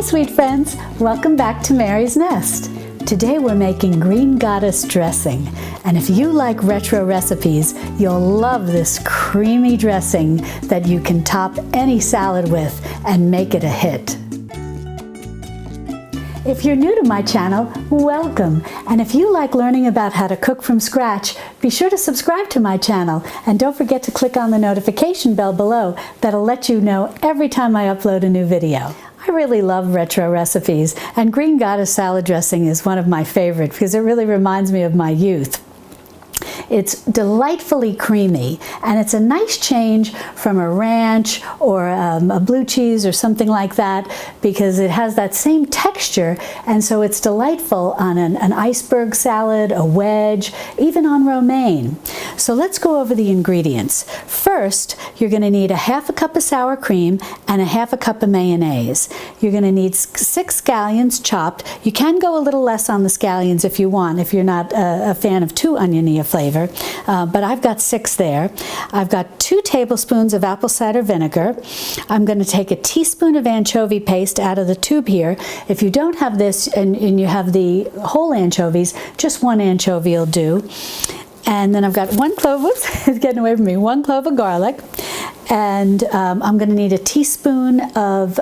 Hi sweet friends, welcome back to Mary's Nest. Today we're making green goddess dressing, and if you like retro recipes, you'll love this creamy dressing that you can top any salad with and make it a hit. If you're new to my channel, welcome, and if you like learning about how to cook from scratch, be sure to subscribe to my channel, and don't forget to click on the notification bell below. That'll let you know every time I upload a new video. I really love retro recipes, and green goddess salad dressing is one of my favorites because it really reminds me of my youth. It's delightfully creamy, and it's a nice change from a ranch or a blue cheese or something like that because it has that same texture, and so it's delightful on an iceberg salad, a wedge, even on romaine. So let's go over the ingredients. First, you're going to need a half a cup of sour cream and a half a cup of mayonnaise. You're going to need 6 scallions chopped. You can go a little less on the scallions if you want, if you're not a fan of too oniony a flavor. But I've got 6 there. I've got 2 tablespoons of apple cider vinegar. I'm going to take a teaspoon of anchovy paste out of the tube here. If you don't have this and you have the whole anchovies, just 1 anchovy will do. And then I've got 1 clove, whoops, it's getting away from me, 1 clove of garlic. And I'm going to need a teaspoon of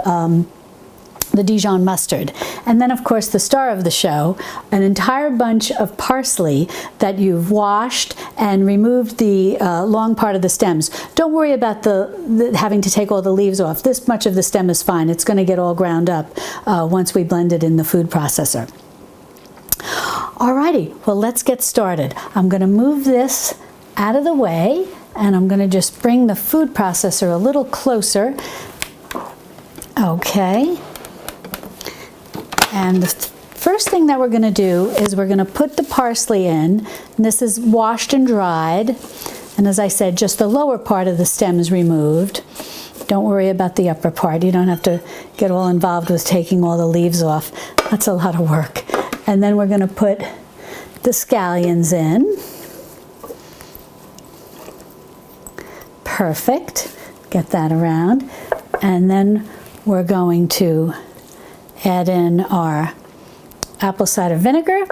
the Dijon mustard. And then of course the star of the show, an entire bunch of parsley that you've washed and removed the long part of the stems. Don't worry about the having to take all the leaves off. This much of the stem is fine. It's going to get all ground up once we blend it in the food processor. Alrighty, well let's get started. I'm going to move this out of the way, and I'm going to just bring the food processor a little closer. Okay. And the first thing that we're going to do is we're going to put the parsley in. And this is washed and dried. And as I said, just the lower part of the stem is removed. Don't worry about the upper part. You don't have to get all involved with taking all the leaves off. That's a lot of work. And then we're going to put the scallions in. Perfect. Get that around. And then we're going to add in our apple cider vinegar,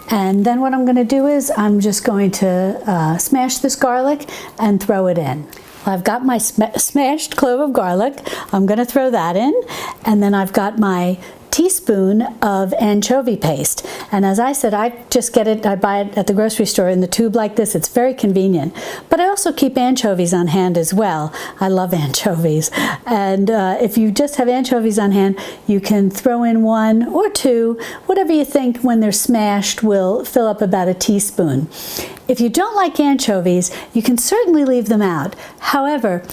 and then what I'm going to do is I'm just going to smash this garlic and throw it in. Well, I've got my smashed clove of garlic. I'm going to throw that in, and then I've got my teaspoon of anchovy paste. And as I said, I just get it, I buy it at the grocery store in the tube like this. It's very convenient. But I also keep anchovies on hand as well. I love anchovies. And if you just have anchovies on hand, you can throw in 1 or 2, whatever you think when they're smashed will fill up about a teaspoon. If you don't like anchovies, you can certainly leave them out. However,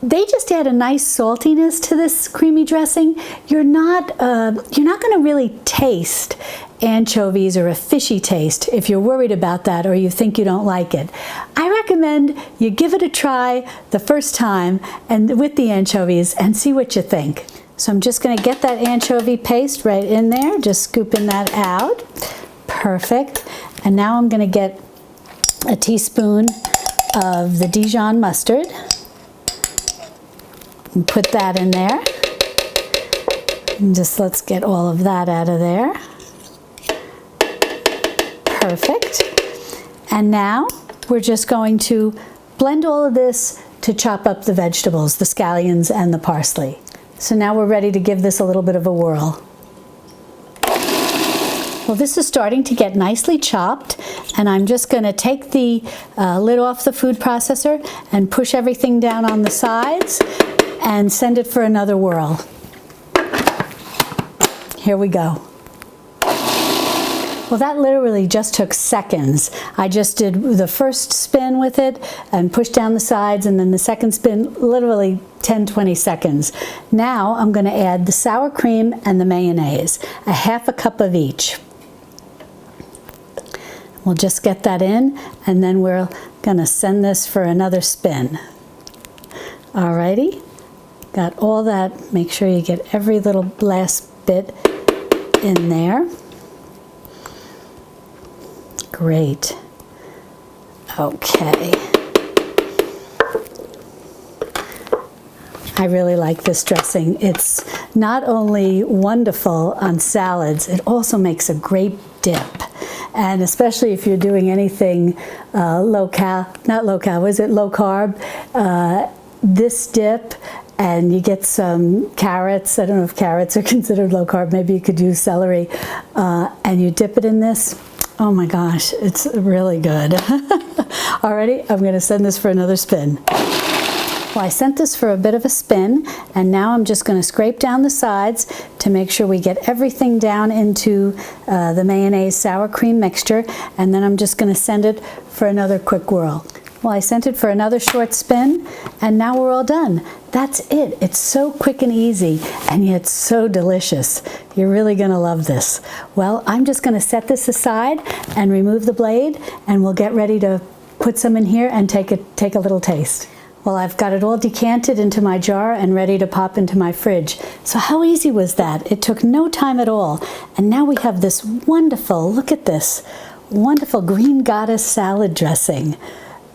they just add a nice saltiness to this creamy dressing. You're not going to really taste anchovies or a fishy taste if you're worried about that or you think you don't like it. I recommend you give it a try the first time and with the anchovies and see what you think. So I'm just going to get that anchovy paste right in there, just scooping that out. Perfect. And now I'm going to get a teaspoon of the Dijon mustard. And put that in there. And just let's get all of that out of there. Perfect. And now we're just going to blend all of this to chop up the vegetables, the scallions and the parsley. So now we're ready to give this a little bit of a whirl. Well, this is starting to get nicely chopped, and I'm just going to take the lid off the food processor and push everything down on the sides and send it for another whirl. Here we go. Well, that literally just took seconds. I just did the first spin with it and pushed down the sides, and then the second spin, literally 10-20 seconds. Now I'm going to add the sour cream and the mayonnaise, a half a cup of each. We'll just get that in, and then we're going to send this for another spin. Alrighty. Got all that. Make sure you get every little last bit in there. Great. Okay. I really like this dressing. It's not only wonderful on salads, it also makes a great dip. And especially if you're doing anything low carb, this dip, and you get some carrots. I don't know if carrots are considered low carb. Maybe you could use celery. And you dip it in this. Oh my gosh, it's really good. Alrighty, I'm going to send this for another spin. Well, I sent this for a bit of a spin, and now I'm just going to scrape down the sides to make sure we get everything down into the mayonnaise sour cream mixture, and then I'm just going to send it for another quick whirl. Well, I sent it for another short spin, and now we're all done. That's it. It's so quick and easy, and yet so delicious. You're really going to love this. Well, I'm just going to set this aside and remove the blade, and we'll get ready to put some in here and take a little taste. Well, I've got it all decanted into my jar and ready to pop into my fridge. So how easy was that? It took no time at all. And now we have this wonderful, look at this, wonderful green goddess salad dressing.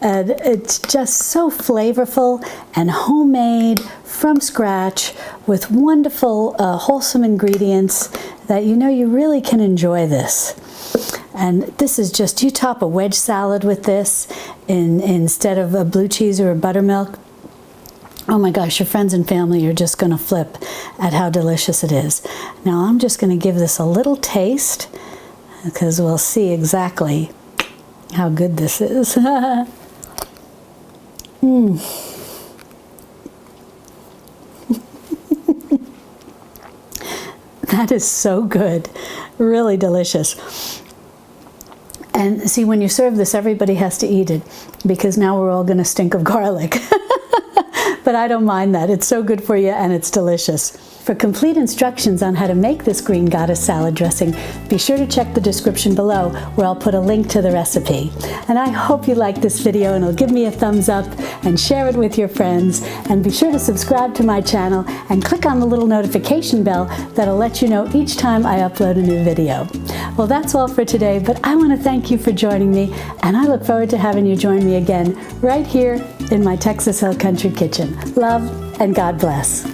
And it's just so flavorful and homemade from scratch with wonderful, wholesome ingredients that you know you really can enjoy this. And this is just, you top a wedge salad with this instead of a blue cheese or a buttermilk. Oh my gosh, your friends and family are just going to flip at how delicious it is. Now I'm just going to give this a little taste because we'll see exactly how good this is. That is so good, really delicious. And see, when you serve this, everybody has to eat it because now we're all going to stink of garlic. But I don't mind that. It's so good for you and it's delicious. For complete instructions on how to make this green goddess salad dressing, be sure to check the description below where I'll put a link to the recipe. And I hope you like this video and will give me a thumbs up and share it with your friends. And be sure to subscribe to my channel and click on the little notification bell that'll let you know each time I upload a new video. Well, that's all for today, but I want to thank you for joining me, and I look forward to having you join me again right here in my Texas Hill Country kitchen. Love and God bless.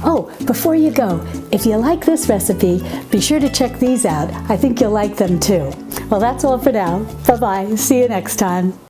Oh, before you go, if you like this recipe, be sure to check these out. I think you'll like them too. Well, that's all for now. Bye-bye. See you next time.